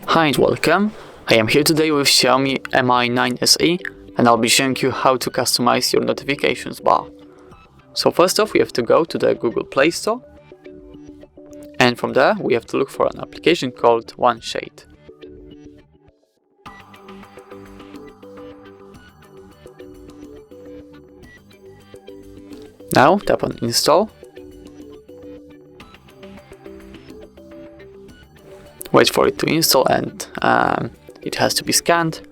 Hi and welcome. I am here today with XIAOMI Mi 9 SE and I'll be showing you how to customize your notifications bar. So first off, we have to go to the Google Play Store, and from there we have to look for an application called OneShade. Now tap on Install. Wait for it to install, and it has to be scanned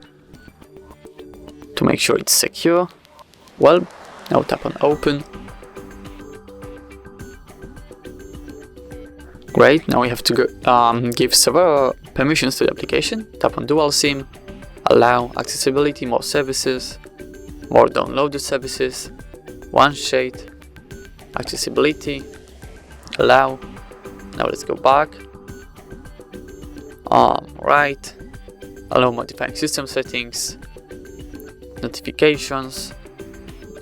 to make sure it's secure. Well, now tap on Open. Great, now we have to go, give several permissions to the application. Tap on Dual SIM, Allow, Accessibility, More Services, More Downloaded Services, OneShade, Accessibility, Allow. Now let's go back. Right, allow modifying system settings, notifications,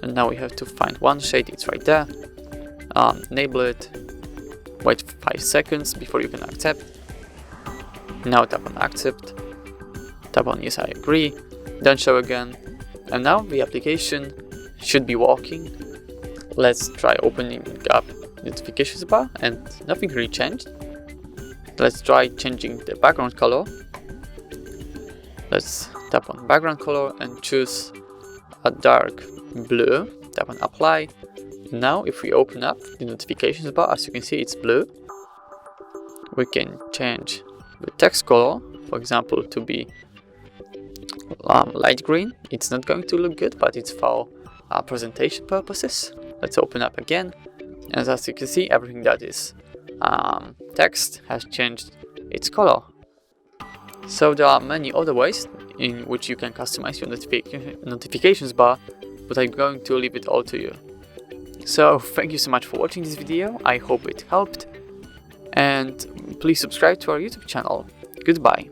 and now we have to find OneShade, it's right there. Enable it, wait 5 seconds before you can accept. Now tap on Accept, tap on Yes, I agree, then show again, and now the application should be working. Let's try opening up notifications bar, and nothing really changed. Let's try changing the background color. Let's tap on background color and choose a dark blue. Tap on Apply. Now if we open up the notifications bar, as you can see it's blue. We can change the text color, for example, to be light green. It's not going to look good, but it's for presentation purposes. Let's open up again, and as you can see, everything that is text has changed its color. So there are many other ways in which you can customize your notifications bar, but I'm going to leave it all to you. So thank you so much for watching this video. I hope it helped, and please subscribe to our YouTube channel. Goodbye.